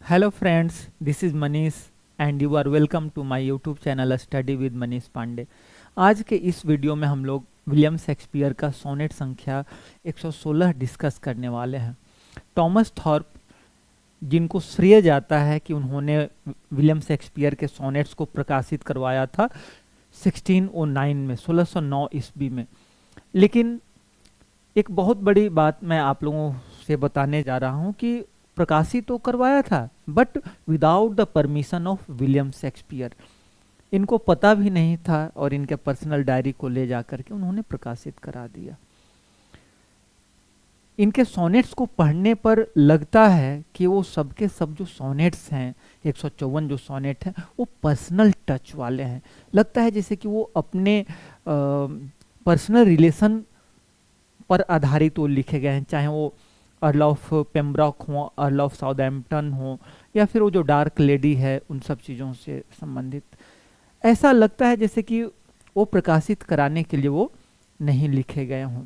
Hello friends, this is Manish and you are welcome to my YouTube channel Study with Manish Pandey. आज के इस video में हम लोग विलियम शेक्सपियर का सोनेट संख्या 116 डिस्कस करने वाले हैं। टॉमस थॉर्प, जिनको श्रेय जाता है कि उन्होंने विलियम शेक्सपियर के सोनेट्स को प्रकाशित करवाया था 1609 में, 1609 ईस्वी में। लेकिन एक बहुत बड़ी बात मैं आप लोगों से बताने जा रहा हूँ कि प्रकाशित तो करवाया था but without the permission of William Shakespeare. इनको पता भी नहीं था और इनके पर्सनल डायरी को ले जाकर के उन्होंने प्रकाशित करा दिया। इनके सोनेट्स को पढ़ने पर लगता है कि वो सबके सब जो सोनेट्स हैं, 154 जो सोनेट हैं, वो पर्सनल टच वाले हैं। लगता है जैसे कि वो अपने पर्सनल रिलेशन पर आधारित वो लिखे गए हैं, चाहे वो अर्ल ऑफ पेम्ब्रॉक हो, अर्ल ऑफ साउथहैम्पटन हो, या फिर वो जो डार्क लेडी है उन सब चीज़ों से संबंधित। ऐसा लगता है जैसे कि वो प्रकाशित कराने के लिए वो नहीं लिखे गए हों।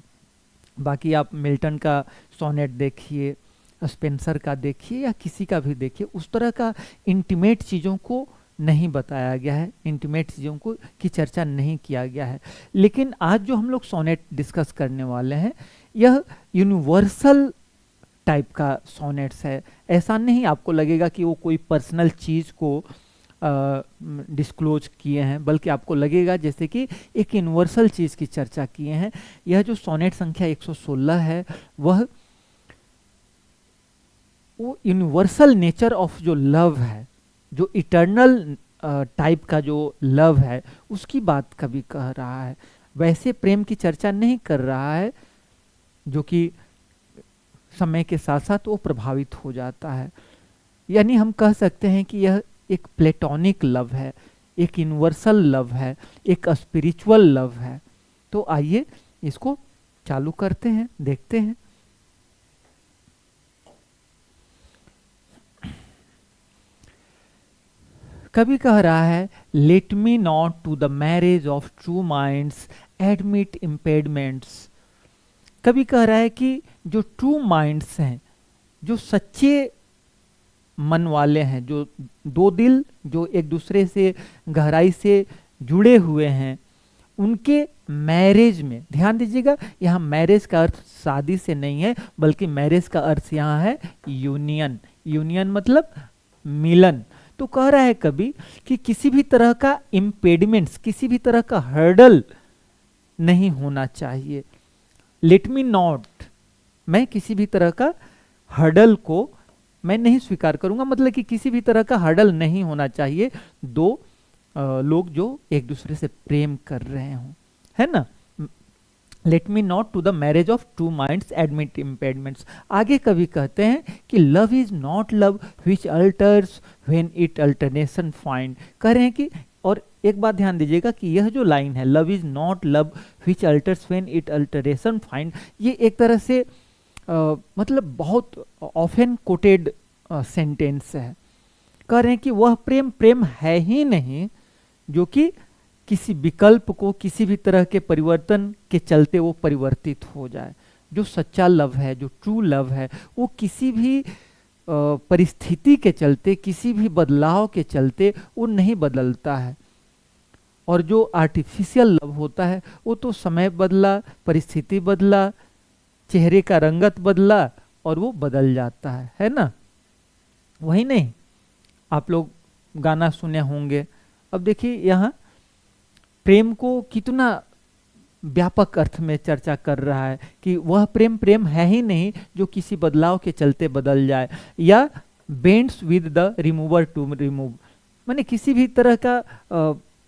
बाकी आप मिल्टन का सोनेट देखिए, स्पेंसर का देखिए, या किसी का भी देखिए, उस तरह का इंटीमेट चीज़ों को नहीं बताया गया है, इंटीमेट चीज़ों को की चर्चा नहीं किया गया है। लेकिन आज जो हम लोग सोनेट डिस्कस करने वाले हैं, यह यूनिवर्सल टाइप का सोनेट्स है। ऐसा नहीं आपको लगेगा कि वो कोई पर्सनल चीज़ को डिस्क्लोज किए हैं, बल्कि आपको लगेगा जैसे कि एक यूनिवर्सल चीज़ की चर्चा किए हैं। यह जो सोनेट संख्या 116 है वह वो यूनिवर्सल नेचर ऑफ जो लव है, जो इटर्नल टाइप का जो लव है, उसकी बात कभी कह रहा है। वैसे प्रेम की चर्चा नहीं कर रहा है जो कि समय के साथ साथ वो प्रभावित हो जाता है। यानी हम कह सकते हैं कि यह एक प्लेटोनिक लव है, एक यूनिवर्सल लव है, एक स्पिरिचुअल लव है। तो आइए इसको चालू करते हैं, देखते हैं। कभी कह रहा है, let me not to the marriage of true minds admit impediments. कभी कह रहा है कि जो ट्रू माइंड्स हैं, जो सच्चे मन वाले हैं, जो दो दिल जो एक दूसरे से गहराई से जुड़े हुए हैं, उनके मैरिज में, ध्यान दीजिएगा, यहाँ मैरिज का अर्थ शादी से नहीं है, बल्कि मैरिज का अर्थ यहाँ है यूनियन। यूनियन मतलब मिलन। तो कह रहा है कभी कि किसी भी तरह का इम्पेडिमेंट्स, किसी भी तरह का हर्डल नहीं होना चाहिए। लेट मी नॉट, मैं किसी भी तरह का हर्डल को मैं नहीं स्वीकार करूंगा, मतलब कि किसी भी तरह का हर्डल नहीं होना चाहिए दो लोग जो एक दूसरे से प्रेम कर रहे हों, है ना। Let me not to the marriage of two minds admit impediments. आगे कभी कहते हैं कि love is not love which alters when it alteration find. कह रहे हैं कि, और एक बात ध्यान दीजिएगा कि यह जो लाइन है, love is not love which alters when it alteration find, ये एक तरह से मतलब बहुत ऑफन कोटेड सेंटेंस है। कह रहे हैं कि वह प्रेम प्रेम है ही नहीं जो कि किसी विकल्प को, किसी भी तरह के परिवर्तन के चलते वो परिवर्तित हो जाए। जो सच्चा लव है, जो ट्रू लव है, वो किसी भी परिस्थिति के चलते, किसी भी बदलाव के चलते वो नहीं बदलता है। और जो आर्टिफिशियल लव होता है, वो तो समय बदला, परिस्थिति बदला, चेहरे का रंगत बदला और वो बदल जाता है ना। वही नहीं, आप लोग गाना सुने होंगे। अब देखिए यहाँ प्रेम को कितना व्यापक अर्थ में चर्चा कर रहा है कि वह प्रेम प्रेम है ही नहीं जो किसी बदलाव के चलते बदल जाए, या bends with the remover to remove, माने किसी भी तरह का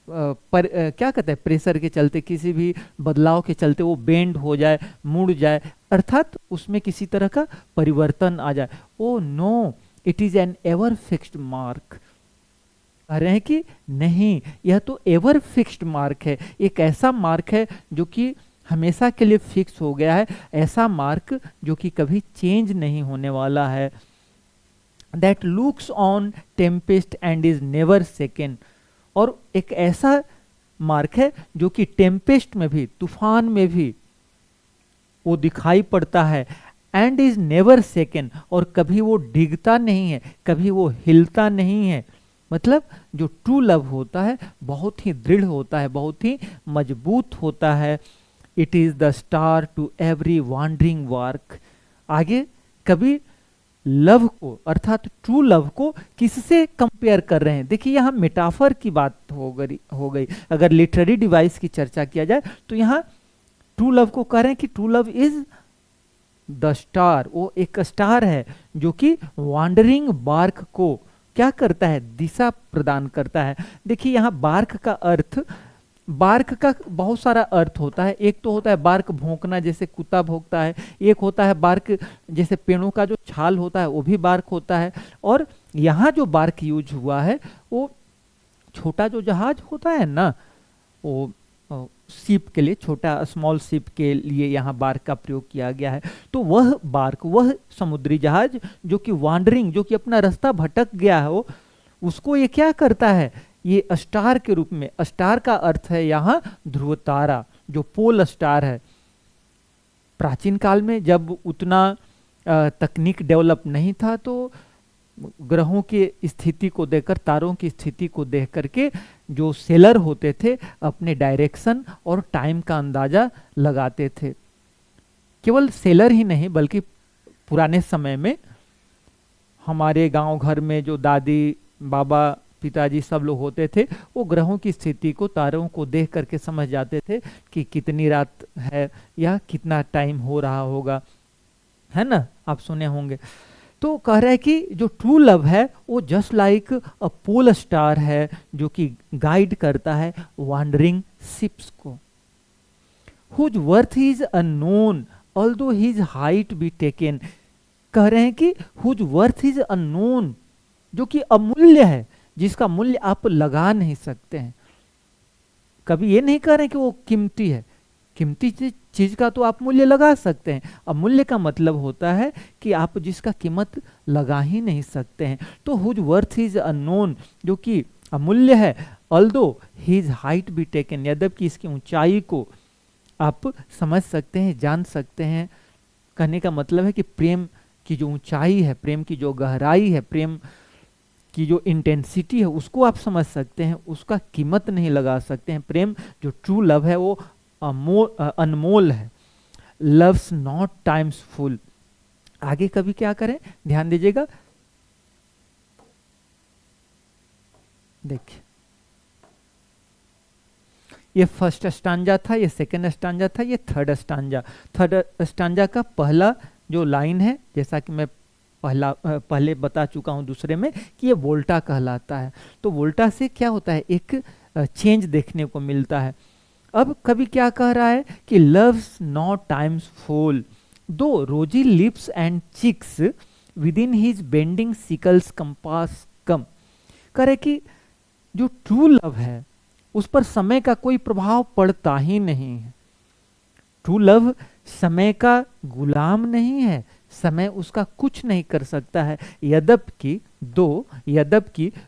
क्या कहते हैं, प्रेशर के चलते, किसी भी बदलाव के चलते वो बेंड हो जाए, मुड़ जाए, अर्थात उसमें किसी तरह का परिवर्तन आ जाए। O no, it is an ever fixed mark. कह रहे हैं कि नहीं, यह तो एवर फिक्स्ड मार्क है, एक ऐसा मार्क है जो कि हमेशा के लिए फिक्स हो गया है, ऐसा मार्क जो कि कभी चेंज नहीं होने वाला है। That looks on Tempest and is never second. और एक ऐसा मार्क है जो कि टेम्पेस्ट में भी, तूफान में भी वो दिखाई पड़ता है, एंड इज नेवर सेकन, और कभी वो डिगता नहीं है, कभी वो हिलता नहीं है। मतलब जो ट्रू लव होता है बहुत ही दृढ़ होता है, बहुत ही मजबूत होता है। It is the star to every wandering work. आगे कभी लव को अर्थात ट्रू लव को किससे कंपेयर कर रहे हैं? देखिए यहाँ मेटाफर की बात हो गई। अगर लिटरेरी डिवाइस की चर्चा किया जाए तो यहाँ ट्रू लव को कह रहे हैं कि true love is the star, वो एक स्टार है जो कि वांडरिंग बार्क को क्या करता है? दिशा प्रदान करता है। देखिए यहाँ बार्क का अर्थ, बार्क का बहुत सारा अर्थ होता है। एक तो होता है बार्क भौंकना, जैसे कुत्ता भौंकता है। एक होता है बार्क जैसे पेड़ों का जो छाल होता है वो भी बार्क होता है। और यहाँ जो बार्क यूज हुआ है वो छोटा जो जहाज होता है ना, वो शिप के लिए, छोटा स्मॉल शिप के लिए यहाँ बार्क का प्रयोग किया गया है। तो वह बार्क, वह समुद्री जहाज जो कि वांडरिंग, जो कि अपना रास्ता भटक गया हो, उसको ये क्या करता है? ये स्टार के रूप में, स्टार का अर्थ है यहाँ ध्रुव तारा, जो पोल स्टार है। प्राचीन काल में जब उतना तकनीक डेवलप नहीं था तो ग्रहों की स्थिति को देखकर, तारों की स्थिति को देख करके जो सेलर होते थे अपने डायरेक्शन और टाइम का अंदाजा लगाते थे। केवल सेलर ही नहीं बल्कि पुराने समय में हमारे गांव घर में जो दादी बाबा पिताजी सब लोग होते थे, वो ग्रहों की स्थिति को, तारों को देख करके समझ जाते थे कि कितनी रात है या कितना टाइम हो रहा होगा, है ना? आप सुने होंगे। तो कह रहा है कि जो ट्रू लव है वो just like a pole star है जो कि गाइड करता है वांडरिंग शिप्स को। Whose worth is unknown although his height be taken. कह रहे हैं कि हुज वर्थ इज अननोन, जो कि अमूल्य है, जिसका मूल्य आप लगा नहीं सकते हैं। कभी ये नहीं कह रहे कि वो कीमती है, कीमती चीज का तो आप मूल्य लगा सकते हैं। अमूल्य का मतलब होता है कि आप जिसका कीमत लगा ही नहीं सकते हैं। तो हुज वर्थ इज अननोन, जो कि अमूल्य है, although his height be taken, यद्यपि इसकी ऊंचाई को आप समझ सकते हैं, जान सकते हैं। कहने का मतलब है कि प्रेम की जो ऊंचाई है, प्रेम की जो गहराई है, प्रेम की जो इंटेंसिटी है, उसको आप समझ सकते हैं, उसका कीमत नहीं लगा सकते हैं। प्रेम जो ट्रू लव है वो अनमोल है। Loves not times full. आगे कभी क्या करें, ध्यान दीजिएगा, देखिए ये फर्स्ट स्टांजा था, ये सेकेंड स्टांजा था, ये थर्ड स्टांजा। थर्ड स्टांजा का पहला जो लाइन है, जैसा कि मैं पहले बता चुका हूं दूसरे में, कि ये वोल्टा कहलाता है। तो वोल्टा से क्या होता है, एक चेंज देखने को मिलता है। अब कभी क्या कह रहा है कि loves not times fool though rosy lips and cheeks within his bending sickle's compass come. कह रहे कि जो ट्रू लव है उस पर समय का कोई प्रभाव पड़ता ही नहीं है। ट्रू लव समय का गुलाम नहीं है, समय उसका कुछ नहीं कर सकता है। यद्यपि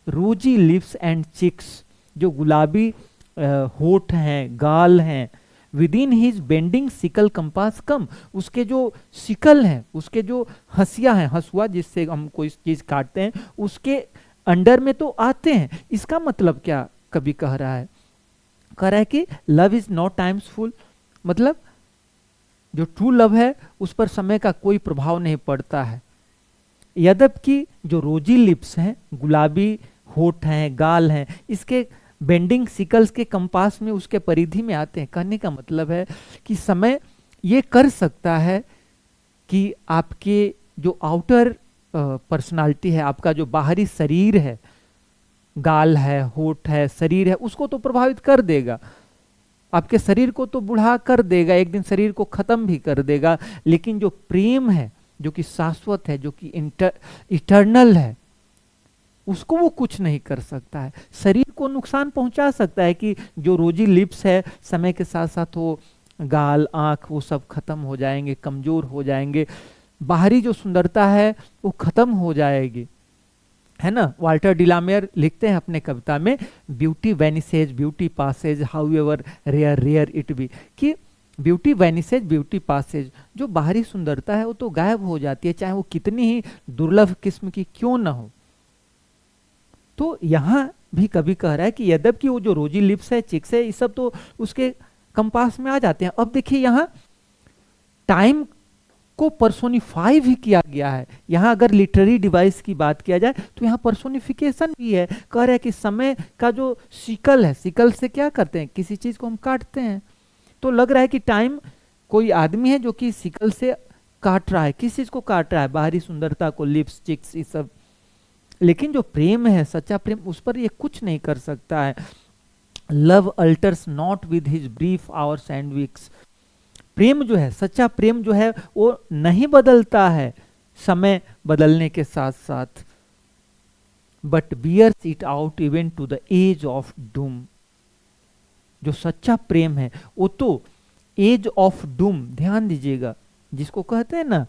रोजी लिप्स एंड चिक्स, जो गुलाबी होठ हैं, गाल हैं, within his bending sickle compass come, उसके जो सिकल हैं, उसके जो हंसिया हैं, हंसुआ जिससे हम कोई चीज काटते हैं, उसके अंडर में तो आते हैं। इसका मतलब क्या कभी कह रहा है, कह रहा है कि love is not times full, मतलब जो ट्रू लव है उस पर समय का कोई प्रभाव नहीं पड़ता है। यद्यपि जो रोजी लिप्स हैं, गुलाबी होठ हैं, गाल हैं, इसके बेंडिंग सिकल्स के कंपास में, उसके परिधि में आते हैं। कहने का मतलब है कि समय ये कर सकता है कि आपके जो आउटर पर्सनालिटी है, आपका जो बाहरी शरीर है, गाल है, होठ है, शरीर है, उसको तो प्रभावित कर देगा, आपके शरीर को तो बुढ़ा कर देगा, एक दिन शरीर को खत्म भी कर देगा। लेकिन जो प्रेम है, जो कि शाश्वत है, जो कि इटर्नल है, उसको वो कुछ नहीं कर सकता है। शरीर को नुकसान पहुंचा सकता है कि जो रोजी लिप्स है, समय के साथ साथ वो गाल, आंख, वो सब खत्म हो जाएंगे, कमजोर हो जाएंगे, बाहरी जो सुंदरता है वो खत्म हो जाएगी, है ना? वाल्टर डिलामेयर लिखते हैं अपने कविता में, beauty vanishes, beauty passes, however rare rare it be, कि ब्यूटी वैनिसेज ब्यूटी पासेज, जो बाहरी सुंदरता है वो तो गायब हो जाती है, चाहे वो कितनी ही दुर्लभ किस्म की क्यों ना हो। तो यहाँ भी कवि कह रहा है कि यद्यपि वो जो रोजी लिप्स है, चिक्स है, ये सब तो उसके कंपास में आ जाते हैं। अब देखिए यहाँ टाइम को पर्सोनिफाई भी किया गया है। यहाँ अगर लिटरेरी डिवाइस की बात किया जाए तो यहाँ पर्सोनिफिकेशन भी है। कह रहा है कि समय का जो सिकल है, सिकल से क्या करते हैं, किसी चीज को हम काटते हैं, तो लग रहा है कि टाइम कोई आदमी है जो कि सिकल से काट रहा है। किस चीज को काट रहा है, बाहरी सुंदरता को, लिप्स, चिक्स, ये सब। लेकिन जो प्रेम है, सच्चा प्रेम, उस पर ये कुछ नहीं कर सकता है। Love alters not with his brief hours and weeks. प्रेम जो है, सच्चा प्रेम जो है, वो नहीं बदलता है समय बदलने के साथ साथ, but bears it out even to the edge of doom. जो सच्चा प्रेम है वो तो एज ऑफ डूम, ध्यान दीजिएगा, जिसको कहते हैं ना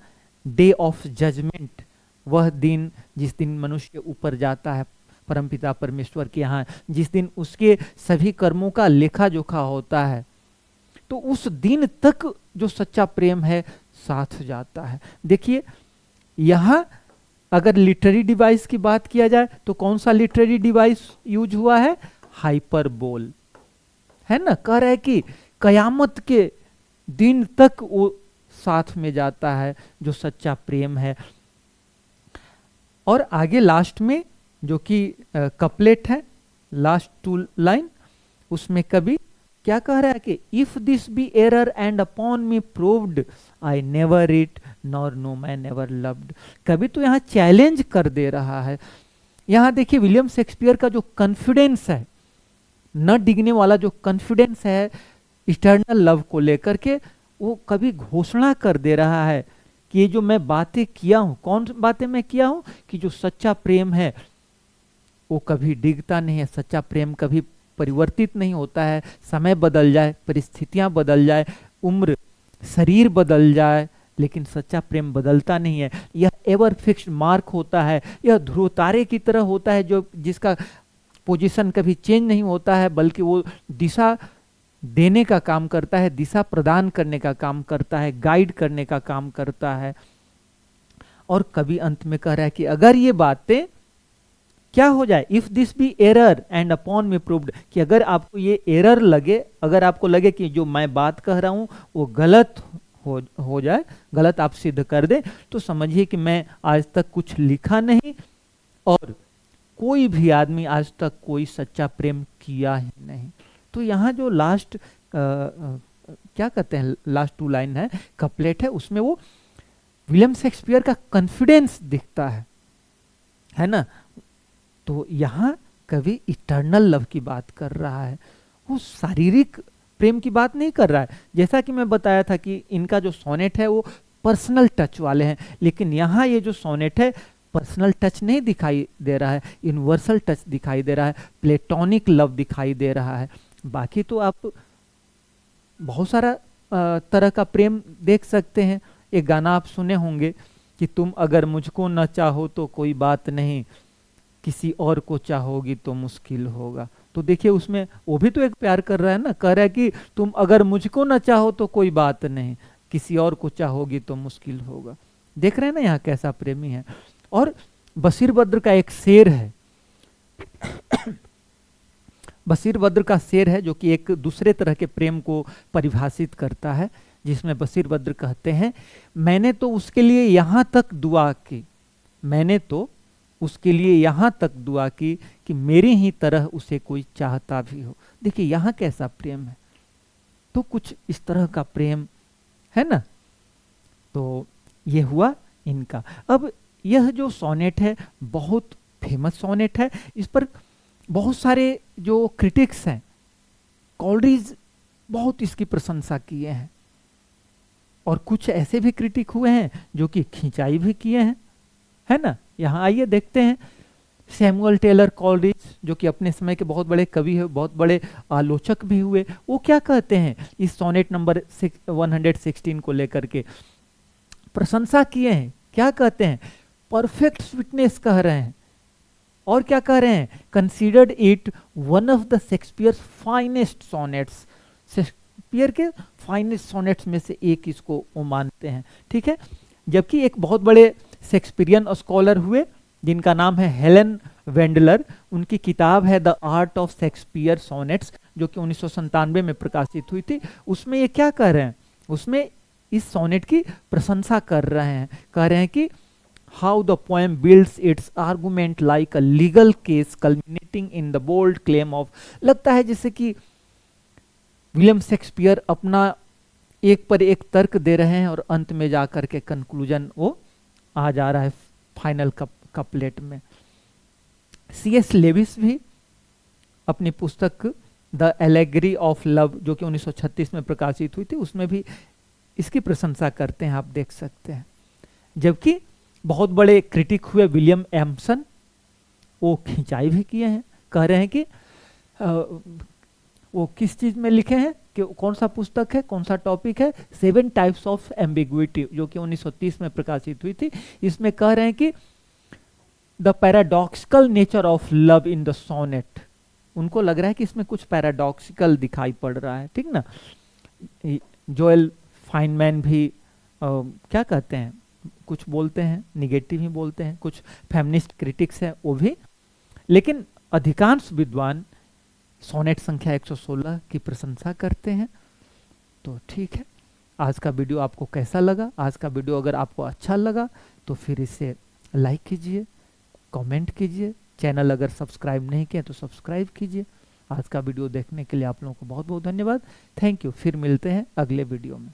डे ऑफ जजमेंट, वह दिन जिस दिन मनुष्य ऊपर जाता है परमपिता परमेश्वर के यहाँ, जिस दिन उसके सभी कर्मों का लेखा जोखा होता है, तो उस दिन तक जो सच्चा प्रेम है साथ जाता है। देखिए यहां अगर लिटरेरी डिवाइस की बात किया जाए तो कौन सा लिटरेरी डिवाइस यूज हुआ है, हाइपरबोल, है ना। कह रहा है कि कयामत के दिन तक वो साथ में जाता है जो सच्चा प्रेम है। और आगे लास्ट में जो कि कपलेट है, लास्ट 2 लाइन, उसमें कवि क्या कह रहा है कि if this be error and upon me proved I never it nor no man never loved. कवि तो यहाँ चैलेंज कर दे रहा है। यहाँ देखिए विलियम शेक्सपियर का जो कॉन्फिडेंस है, न डिगने वाला जो कॉन्फिडेंस है इटर्नल लव को लेकर के, वो कभी घोषणा कर दे रहा है कि ये जो मैं बातें किया हूं, कौन बातें मैं किया हूं, कि जो सच्चा प्रेम है वो कभी डिगता नहीं है, सच्चा प्रेम कभी परिवर्तित नहीं होता है। समय बदल जाए, परिस्थितियां बदल जाए, उम्र, शरीर बदल जाए, लेकिन सच्चा प्रेम बदलता नहीं है। यह एवर फिक्स्ड मार्क होता है, यह ध्रुव तारे की तरह होता है, जो जिसका पोजीशन कभी चेंज नहीं होता है, बल्कि वो दिशा देने का काम करता है, दिशा प्रदान करने का काम करता है, गाइड करने का काम करता है। और कवि अंत में कह रहा है कि अगर ये बातें क्या हो जाए, if this be error and upon me proved, कि अगर आपको ये एरर लगे, अगर आपको लगे कि जो मैं बात कह रहा हूं वो गलत हो जाए, गलत आप सिद्ध कर दे, तो समझिए कि मैं आज तक कुछ लिखा नहीं और कोई भी आदमी आज तक कोई सच्चा प्रेम किया ही नहीं। तो यहाँ जो लास्ट क्या कहते हैं, लास्ट 2 लाइन है, कपलेट है, उसमें वो विलियम शेक्सपियर का कॉन्फिडेंस दिखता है ना। तो यहाँ कवि इटर्नल लव की बात कर रहा है, वो शारीरिक प्रेम की बात नहीं कर रहा है। जैसा कि मैं बताया था कि इनका जो सोनेट है वो पर्सनल टच वाले हैं, लेकिन यहाँ ये जो सोनेट है पर्सनल टच नहीं दिखाई दे रहा है, यूनिवर्सल टच दिखाई दे रहा है, प्लेटोनिक लव दिखाई दे रहा है। बाकी तो आप बहुत सारा तरह का प्रेम देख सकते हैं। एक गाना आप सुने होंगे कि तुम अगर मुझको न चाहो तो कोई बात नहीं, किसी और को चाहोगी तो मुश्किल होगा। तो देखिए उसमें वो भी तो एक प्यार कर रहा है ना, कह रहा है कि तुम अगर मुझको न चाहो तो कोई बात नहीं, किसी और को चाहोगी तो मुश्किल होगा। देख रहे हैं ना यहाँ कैसा प्रेमी है। और बशीर बद्र का एक शेर है बशीर बद्र का शेर है जो कि एक दूसरे तरह के प्रेम को परिभाषित करता है, जिसमें बशीर बद्र कहते हैं, मैंने तो उसके लिए यहां तक दुआ की, मैंने तो उसके लिए यहां तक दुआ की कि मेरी ही तरह उसे कोई चाहता भी हो। देखिए यहां कैसा प्रेम है, तो कुछ इस तरह का प्रेम है ना। तो ये हुआ इनका। अब यह जो सोनेट है बहुत फेमस सोनेट है, इस पर बहुत सारे जो क्रिटिक्स हैं, कॉलरीज बहुत इसकी प्रशंसा किए हैं, और कुछ ऐसे भी क्रिटिक हुए हैं जो कि खिंचाई भी किए हैं, है ना। यहाँ आइए देखते हैं। सैमुअल टेलर कॉलरिज जो कि अपने समय के बहुत बड़े कवि है, बहुत बड़े आलोचक भी हुए, वो क्या कहते हैं इस सोनेट नंबर 116 को लेकर के, प्रशंसा किए हैं। क्या कहते हैं, परफेक्ट स्वीटनेस कह रहे हैं, और क्या कह रहे हैं, considered it one of the Shakespeare's finest sonnets, Shakespeare के फाइनेस्ट सोनेट्स में से एक इसको वो मानते हैं, ठीक है। जबकि एक बहुत बड़े शेक्सपियरियन स्कॉलर हुए जिनका नाम है हेलन वेंडलर, उनकी किताब है the art of Shakespeare sonnets, जो कि 1997 में प्रकाशित हुई थी। उसमें ये क्या कह रहे हैं, उसमें इस सोनेट की प्रशंसा कर रहे हैं, कह रहे हैं कि how the poem builds its argument like a legal case culminating in the bold claim of, लगता है जैसे कि विलियम शेक्सपियर अपना एक पर एक तर्क दे रहे हैं और अंत में जाकर के कंक्लूजन वो आ जा रहा है फाइनल कपलेट में। C.S. लेविस भी अपनी पुस्तक द एलेगरी ऑफ लव, जो कि 1936 में प्रकाशित हुई थी, उसमें भी इसकी प्रशंसा करते हैं, आप देख सकते हैं। जबकि बहुत बड़े क्रिटिक हुए विलियम एम्सन, वो खिंचाई भी किए हैं, कह रहे हैं कि वो किस चीज में लिखे हैं, कि कौन सा पुस्तक है, कौन सा टॉपिक है, 7 टाइप्स ऑफ एम्बिग्विटी, जो कि 1930 में प्रकाशित हुई थी। इसमें कह रहे हैं कि the paradoxical nature of love in the sonnet, उनको लग रहा है कि इसमें कुछ पैराडॉक्सिकल दिखाई पड़ रहा है, ठीक ना। जोएल फाइनमैन भी क्या कहते हैं, कुछ बोलते हैं निगेटिव ही बोलते हैं, कुछ फेमिनिस्ट क्रिटिक्स हैं वो भी, लेकिन अधिकांश विद्वान सोनेट संख्या 116 की प्रशंसा करते हैं। तो ठीक है, आज का वीडियो आपको कैसा लगा? आज का वीडियो अगर आपको अच्छा लगा तो फिर इसे लाइक कीजिए, कमेंट कीजिए, चैनल अगर सब्सक्राइब नहीं किया तो सब्सक्राइब कीजिए। आज का वीडियो देखने के लिए आप लोगों को बहुत बहुत धन्यवाद। Thank you. फिर मिलते हैं अगले वीडियो में।